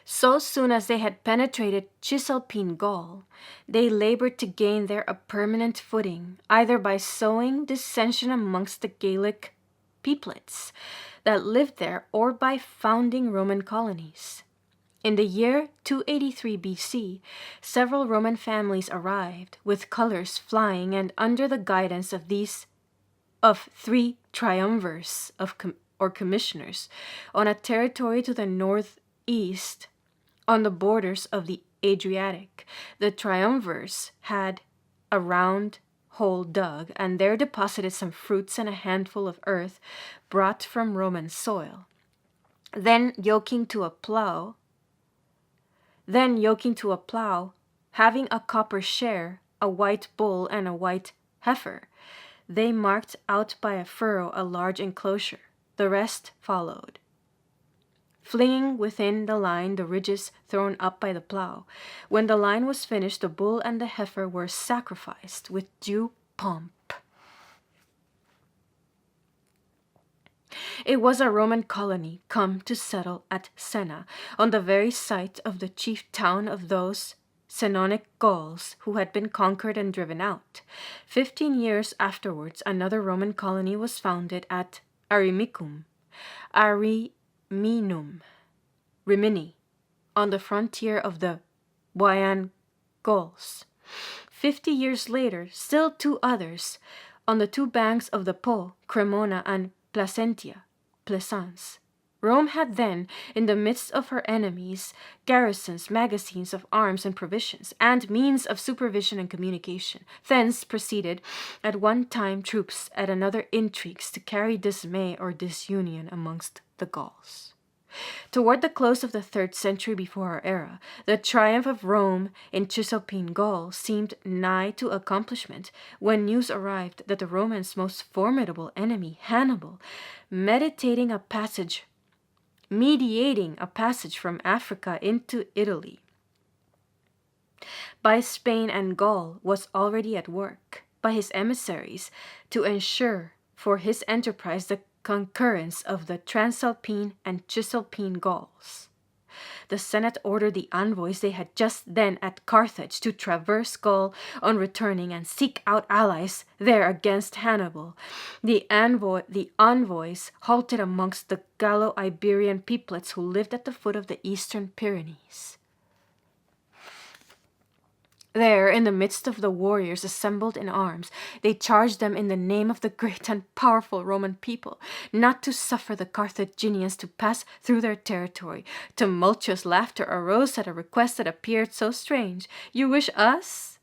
So soon as they had penetrated Cisalpine Gaul, they labored to gain there a permanent footing, either by sowing dissension amongst the Gallic peoplets that lived there, or by founding Roman colonies. In the year 283 BC, several Roman families arrived, with colors flying, and under the guidance of three triumvirs or commissioners, on a territory to the northeast on the borders of the Adriatic. The triumvirs had a round hole dug, and there deposited some fruits and a handful of earth brought from Roman soil. Then yoking to a plow, having a copper share, a white bull and a white heifer, they marked out by a furrow a large enclosure. The rest followed, flinging within the line the ridges thrown up by the plow. When the line was finished, the bull and the heifer were sacrificed with due pomp. It was a Roman colony come to settle at Senna, on the very site of the chief town of those Senonic Gauls who had been conquered and driven out. 15 years afterwards, another Roman colony was founded at Rimini, on the frontier of the Boian Gauls. 50 years later, still 2 others, on the 2 banks of the Po, Cremona and Plaisance. Rome had then, in the midst of her enemies, garrisons, magazines of arms and provisions, and means of supervision and communication. Thence proceeded at one time troops, at another intrigues to carry dismay or disunion amongst the Gauls. Toward the close of the 3rd century before our era, the triumph of Rome in Cisalpine Gaul seemed nigh to accomplishment, when news arrived that the Romans' most formidable enemy, Hannibal, mediating a passage from Africa into Italy by Spain and Gaul, was already at work by his emissaries to ensure for his enterprise the concurrence of the Transalpine and Cisalpine Gauls. The Senate ordered the envoys they had just then at Carthage to traverse Gaul on returning and seek out allies there against Hannibal. The envoys halted amongst the Gallo-Iberian peoplets who lived at the foot of the eastern Pyrenees. There, in the midst of the warriors assembled in arms, they charged them in the name of the great and powerful Roman people not to suffer the Carthaginians to pass through their territory. Tumultuous laughter arose at a request that appeared so strange. "You wish us,"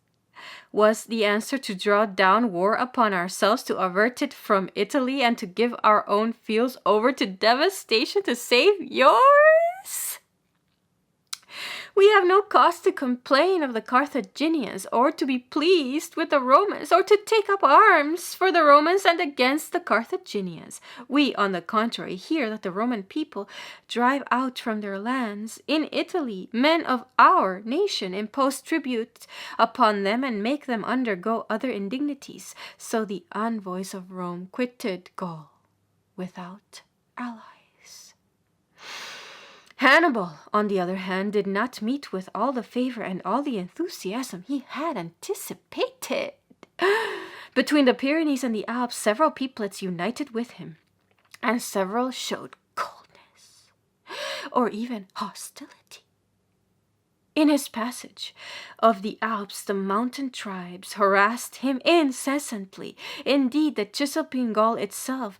was the answer, "to draw down war upon ourselves, to avert it from Italy, and to give our own fields over to devastation to save yours? We have no cause to complain of the Carthaginians, or to be pleased with the Romans, or to take up arms for the Romans and against the Carthaginians. We, on the contrary, hear that the Roman people drive out from their lands in Italy men of our nation, impose tribute upon them, and make them undergo other indignities." So the envoys of Rome quitted Gaul without allies. Hannibal, on the other hand, did not meet with all the favor and all the enthusiasm he had anticipated. Between the Pyrenees and the Alps, several peoplets united with him, and several showed coldness or even hostility. In his passage of the Alps, the mountain tribes harassed him incessantly. Indeed, in Cisalpine Gaul itself,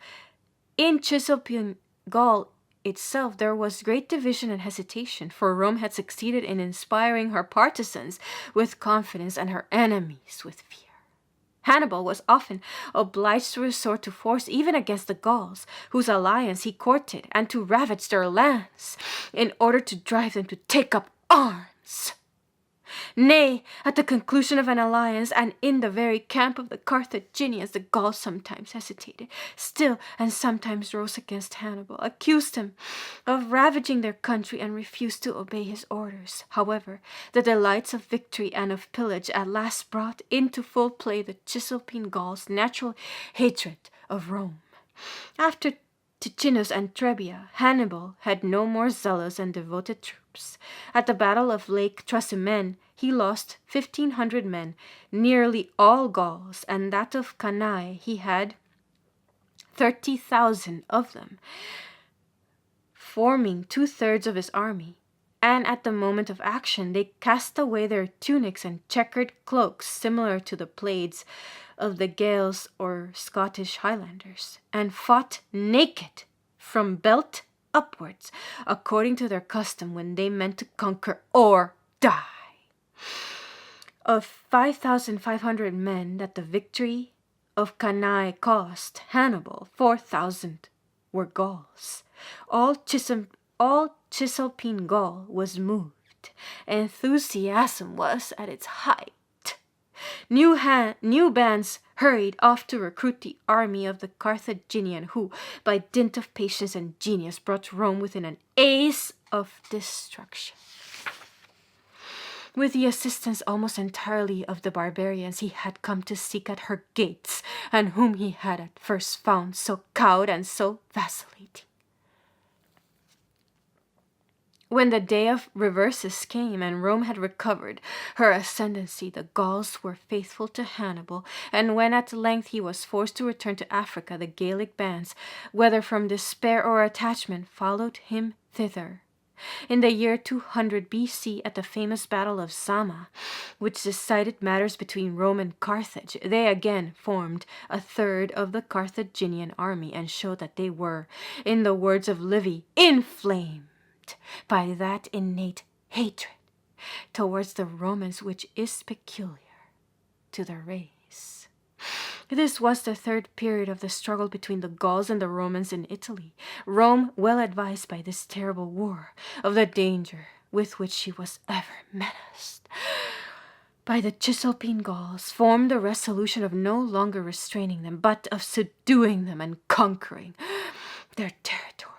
there was great division and hesitation, for Rome had succeeded in inspiring her partisans with confidence and her enemies with fear. Hannibal was often obliged to resort to force even against the Gauls, whose alliance he courted, and to ravage their lands in order to drive them to take up arms. Nay, at the conclusion of an alliance, and in the very camp of the Carthaginians, the Gauls sometimes hesitated, still, and sometimes rose against Hannibal, accused him of ravaging their country, and refused to obey his orders. However, the delights of victory and of pillage at last brought into full play the Cisalpine Gauls' natural hatred of Rome. After Ticinus and Trebia, Hannibal had no more zealous and devoted troops. At the Battle of Lake Trasimene, he lost 1,500 men, nearly all Gauls, and that of Cannae he had 30,000 of them, forming 2/3 of his army. And at the moment of action, they cast away their tunics and checkered cloaks similar to the plaids of the Gaels or Scottish Highlanders, and fought naked from belt upwards, according to their custom when they meant to conquer or die. Of 5,500 men that the victory of Cannae cost Hannibal, 4,000 were Gauls. All Cisalpine Gaul was moved. Enthusiasm was at its height. New bands hurried off to recruit the army of the Carthaginian, who, by dint of patience and genius, brought Rome within an ace of destruction. With the assistance almost entirely of the barbarians he had come to seek at her gates, and whom he had at first found so cowed and so vacillating. When the day of reverses came and Rome had recovered her ascendancy, the Gauls were faithful to Hannibal, and when at length he was forced to return to Africa, the Gallic bands, whether from despair or attachment, followed him thither. In the year 200 BC, at the famous Battle of Zama, which decided matters between Rome and Carthage, they again formed 1/3 of the Carthaginian army and showed that they were, in the words of Livy, inflamed by that innate hatred towards the Romans which is peculiar to their race. This was the third period of the struggle between the Gauls and the Romans in Italy. Rome, well advised by this terrible war of the danger with which she was ever menaced by the Cisalpine Gauls, formed the resolution of no longer restraining them, but of subduing them and conquering their territory.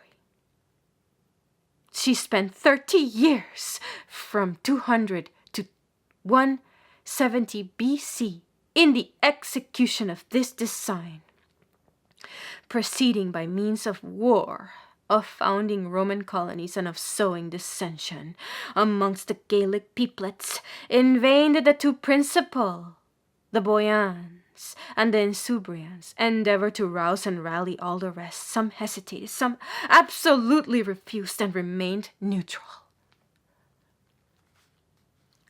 She spent 30 years, from 200 to 170 BC, in the execution of this design, proceeding by means of war, of founding Roman colonies, and of sowing dissension amongst the Gallic peoplets. In vain did the two principal, the Boians and the Insubrians, endeavor to rouse and rally all the rest. Some hesitated, some absolutely refused, and remained neutral.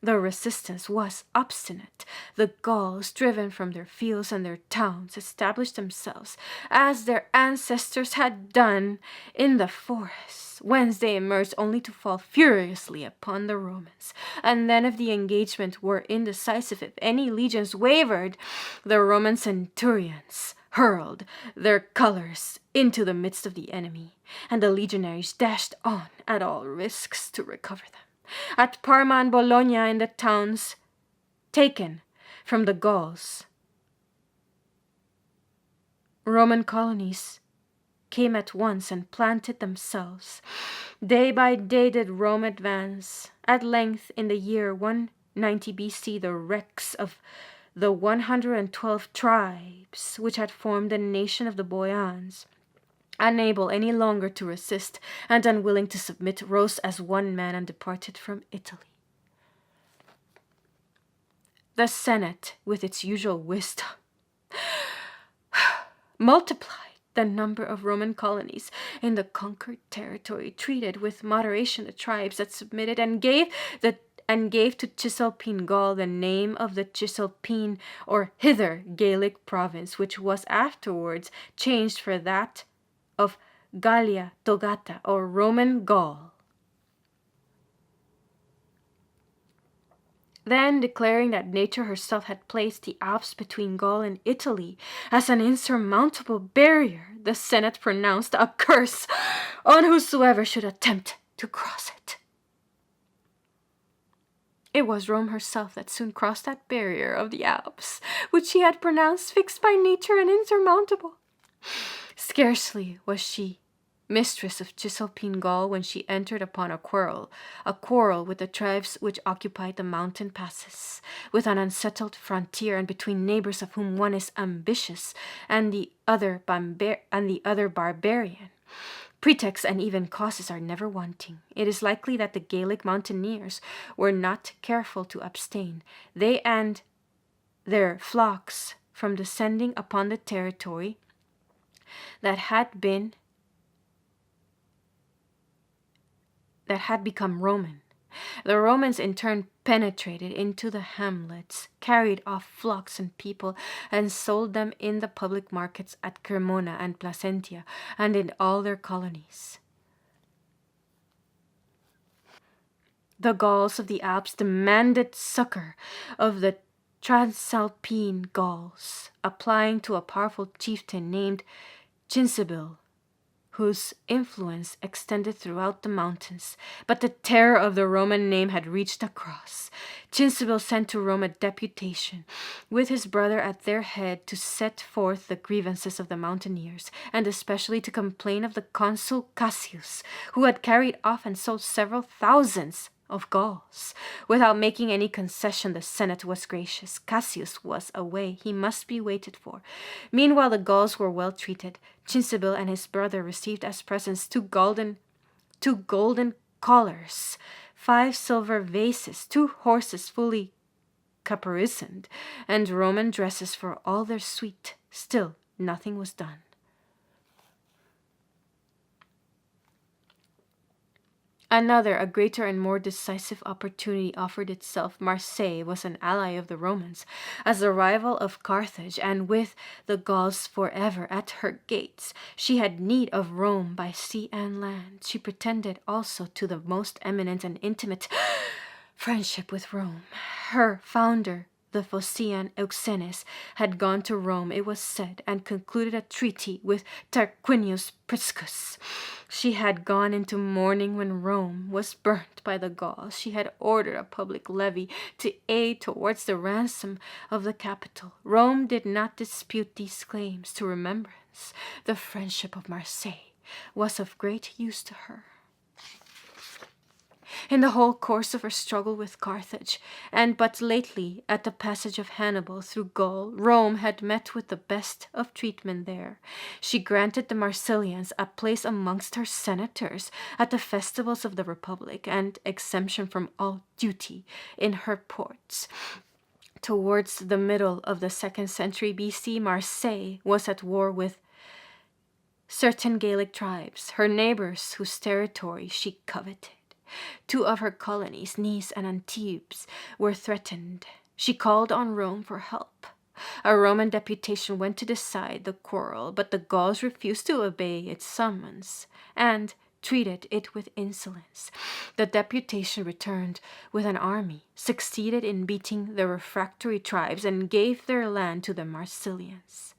The resistance was obstinate. The Gauls, driven from their fields and their towns, established themselves, as their ancestors had done, in the forests, whence they emerged only to fall furiously upon the Romans. And then, if the engagement were indecisive, if any legions wavered, the Roman centurions hurled their colors into the midst of the enemy, and the legionaries dashed on at all risks to recover them. At Parma and Bologna, in the towns taken from the Gauls, Roman colonies came at once and planted themselves. Day by day did Rome advance. At length, in the year 190 BC, the wrecks of the 112 tribes which had formed the nation of the Boians, unable any longer to resist and unwilling to submit, rose as one man and departed from Italy. The Senate, with its usual wisdom, multiplied the number of Roman colonies in the conquered territory, treated with moderation the tribes that submitted, and gave to Cisalpine Gaul the name of the Cisalpine or Hither Gallic province, which was afterwards changed for that of Gallia Togata, or Roman Gaul. Then, declaring that nature herself had placed the Alps between Gaul and Italy as an insurmountable barrier, the Senate pronounced a curse on whosoever should attempt to cross it. It was Rome herself that soon crossed that barrier of the Alps, which she had pronounced fixed by nature and insurmountable. Scarcely was she mistress of Cisalpine Gaul when she entered upon a quarrel with the tribes which occupied the mountain passes, with an unsettled frontier, and between neighbors of whom one is ambitious and the other barbarian. Pretexts and even causes are never wanting. It is likely that the Gaelic mountaineers were not careful to abstain, they and their flocks, from descending upon the territory that had become Roman. The Romans in turn penetrated into the hamlets, carried off flocks and people, and sold them in the public markets at Cremona and Placentia, and in all their colonies. The Gauls of the Alps demanded succor of the Transalpine Gauls, applying to a powerful chieftain named Cincibil, whose influence extended throughout the mountains. But the terror of the Roman name had reached across. Cincibil sent to Rome a deputation, with his brother at their head, to set forth the grievances of the mountaineers, and especially to complain of the consul Cassius, who had carried off and sold several thousands of Gauls. Without making any concession, the Senate was gracious. Cassius was away. He must be waited for. Meanwhile, the Gauls were well treated. Cincibil and his brother received as presents two golden collars, 5 silver vases, 2 horses fully caparisoned, and Roman dresses for all their suite. Still, nothing was done. Another, a greater and more decisive opportunity offered itself. Marseille was an ally of the Romans, as a rival of Carthage, and with the Gauls forever at her gates, she had need of Rome by sea and land. She pretended also to the most eminent and intimate friendship with Rome. Her founder, the Phocian Euxenes, had gone to Rome, it was said, and concluded a treaty with Tarquinius Priscus. She had gone into mourning when Rome was burnt by the Gauls. She had ordered a public levy to aid towards the ransom of the capital. Rome did not dispute these claims to remembrance. The friendship of Marseille was of great use to her. In the whole course of her struggle with Carthage, and but lately at the passage of Hannibal through Gaul, Rome had met with the best of treatment there. She granted the Marsilians a place amongst her senators at the festivals of the Republic, and exemption from all duty in her ports. Towards the middle of the 2nd century BC, Marseille was at war with certain Gaelic tribes, her neighbors, whose territory she coveted. 2 of her colonies, Nice and Antibes, were threatened. She called on Rome for help. A Roman deputation went to decide the quarrel, but the Gauls refused to obey its summons and treated it with insolence. The deputation returned with an army, succeeded in beating the refractory tribes, and gave their land to the Massilians.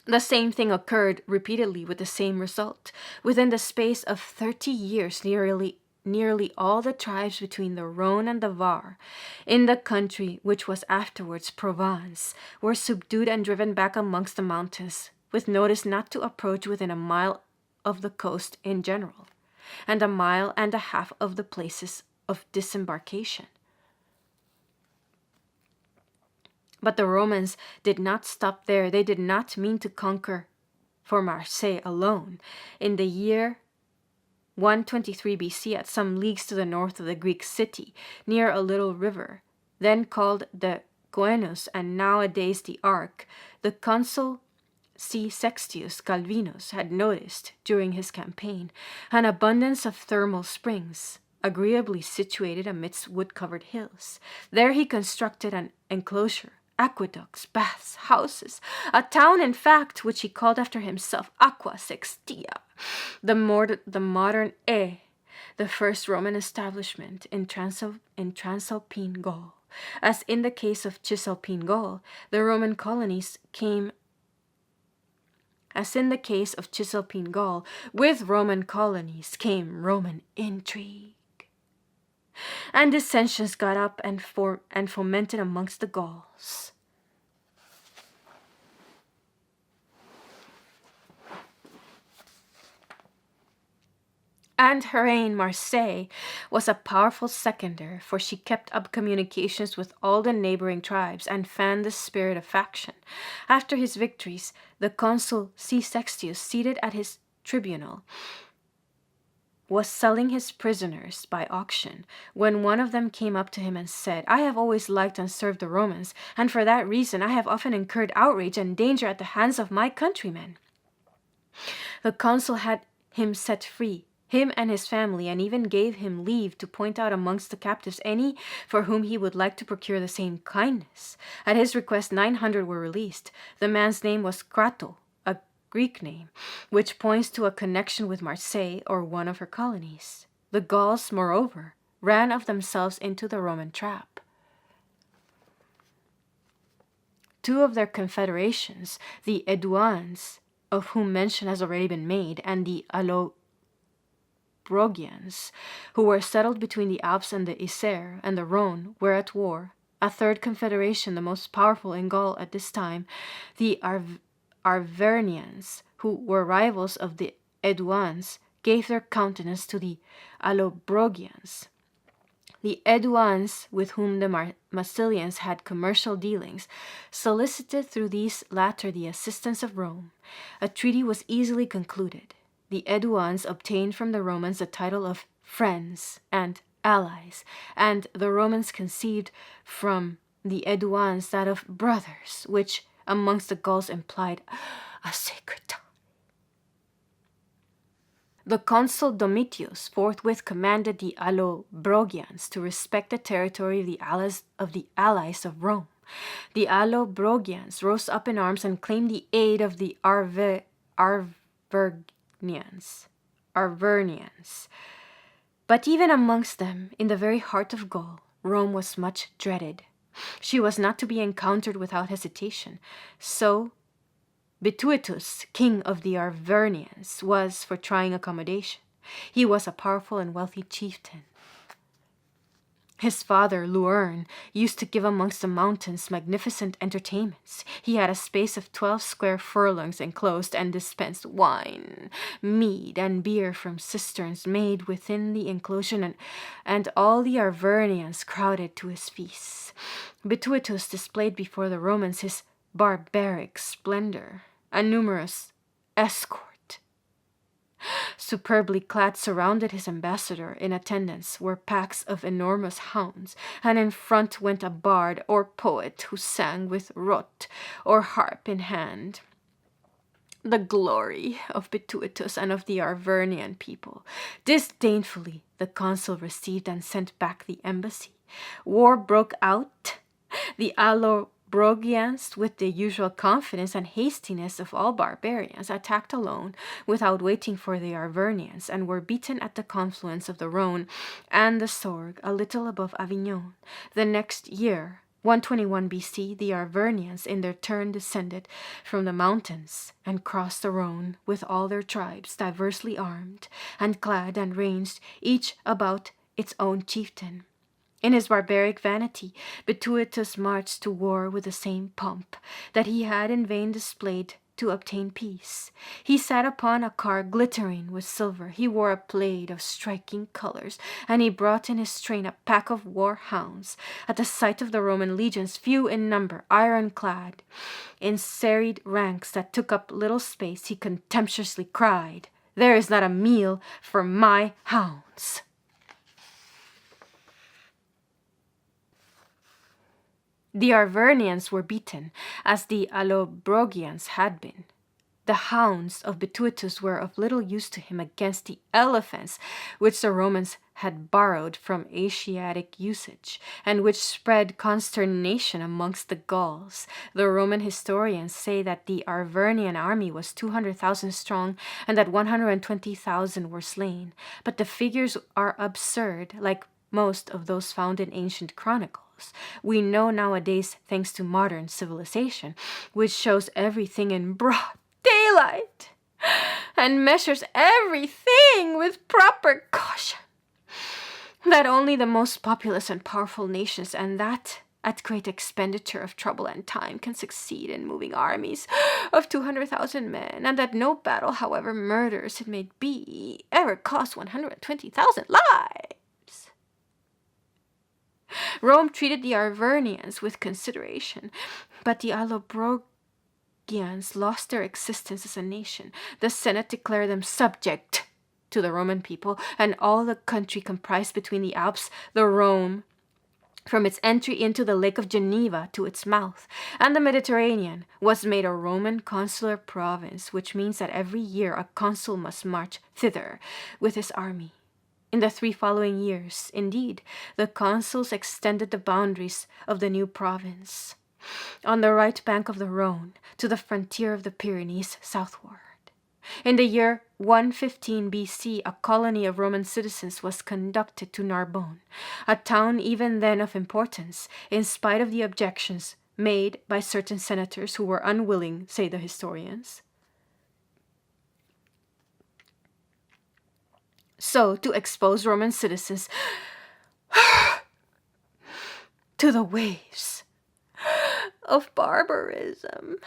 The same thing occurred repeatedly with the same result. Within the space of 30 years, nearly all the tribes between the Rhone and the Var, in the country which was afterwards Provence, were subdued and driven back amongst the mountains, with notice not to approach within a mile of the coast in general, and a mile and a half of the places of disembarkation. But the Romans did not stop there. They did not mean to conquer for Marseille alone. In the year 123 BC, at some leagues to the north of the Greek city, near a little river, then called the Coenus and nowadays the Arc, the consul C. Sextius Calvinus had noticed, during his campaign, an abundance of thermal springs, agreeably situated amidst wood-covered hills. There he constructed an enclosure, aqueducts, baths, houses, a town, in fact, which he called after himself, Aqua Sextia, the modern the first Roman establishment in Transalpine Gaul. As in the case of Cisalpine Gaul, the Roman colonies came with Roman colonies came Roman intrigue, and dissensions got up and fomented amongst the Gauls. And her reign, Marseille, was a powerful seconder, for she kept up communications with all the neighboring tribes and fanned the spirit of faction. After his victories, the consul C. Sextius, seated at his tribunal, was selling his prisoners by auction, when one of them came up to him and said, "I have always liked and served the Romans, and for that reason I have often incurred outrage and danger at the hands of my countrymen." The consul had him set free, him and his family, and even gave him leave to point out amongst the captives any for whom he would like to procure the same kindness. At his request 900 were released. The man's name was Crato, a Greek name, which points to a connection with Marseille or one of her colonies. The Gauls, moreover, ran of themselves into the Roman trap. Two of their confederations, the Edouans, of whom mention has already been made, and the Allobrogians, who were settled between the Alps and the Isère and the Rhone, were at war. A third confederation, the most powerful in Gaul at this time, the Arvernians, who were rivals of the Edouans, gave their countenance to the Allobrogians. The Edouans, with whom the Massilians had commercial dealings, solicited through these latter the assistance of Rome. A treaty was easily concluded. The Edouans obtained from the Romans the title of friends and allies, and the Romans conceived from the Edouans that of brothers, which amongst the Gauls implied a sacred tie. The consul Domitius forthwith commanded the Allobrogians to respect the territory of the allies of Rome. The Allobrogians rose up in arms and claimed the aid of the Arvernians. But even amongst them, in the very heart of Gaul, Rome was much dreaded. She was not to be encountered without hesitation. So Bituitus, king of the Arvernians, was for trying accommodation. He was a powerful and wealthy chieftain. His father, Luern, used to give amongst the mountains magnificent entertainments. He had a space of 12 square furlongs enclosed, and dispensed wine, mead, and beer from cisterns made within the enclosure, and all the Arvernians crowded to his feasts. Bituitus displayed before the Romans his barbaric splendor. A numerous escort, superbly clad, surrounded his ambassador. In attendance were packs of enormous hounds, and in front went a bard or poet who sang with rote or harp in hand. The glory of Bituitus and of the Arvernian people. Disdainfully the consul received and sent back the embassy. War broke out. The Allobrogians, with the usual confidence and hastiness of all barbarians, attacked alone without waiting for the Arvernians, and were beaten at the confluence of the Rhone and the Sorgue, a little above Avignon. The next year, 121 BC, the Arvernians in their turn descended from the mountains and crossed the Rhone with all their tribes, diversely armed and clad, and ranged each about its own chieftain. In his barbaric vanity, Bituitus marched to war with the same pomp that he had in vain displayed to obtain peace. He sat upon a car glittering with silver. He wore a plaid of striking colors, and he brought in his train a pack of war hounds. At the sight of the Roman legions, few in number, iron-clad, in serried ranks that took up little space, he contemptuously cried, "There is not a meal for my hounds." The Arvernians were beaten, as the Allobrogians had been. The hounds of Bituitus were of little use to him against the elephants which the Romans had borrowed from Asiatic usage, and which spread consternation amongst the Gauls. The Roman historians say that the Arvernian army was 200,000 strong, and that 120,000 were slain. But the figures are absurd, like most of those found in ancient chronicles. We know nowadays, thanks to modern civilization, which shows everything in broad daylight and measures everything with proper caution, that only the most populous and powerful nations, and that at great expenditure of trouble and time, can succeed in moving armies of 200,000 men, and that no battle, however murderous it may be, ever cost 120,000 lives. Rome treated the Arvernians with consideration, but the Allobrogians lost their existence as a nation. The Senate declared them subject to the Roman people, and all the country comprised between the Alps, the Rhone, from its entry into the Lake of Geneva to its mouth, and the Mediterranean, was made a Roman consular province, which means that every year a consul must march thither with his army. In the 3 following years, indeed, the consuls extended the boundaries of the new province on the right bank of the Rhone to the frontier of the Pyrenees southward. In the year 115 BC, a colony of Roman citizens was conducted to Narbonne, a town even then of importance, in spite of the objections made by certain senators who were unwilling, say the historians. So, to expose Roman citizens to the waves of barbarism.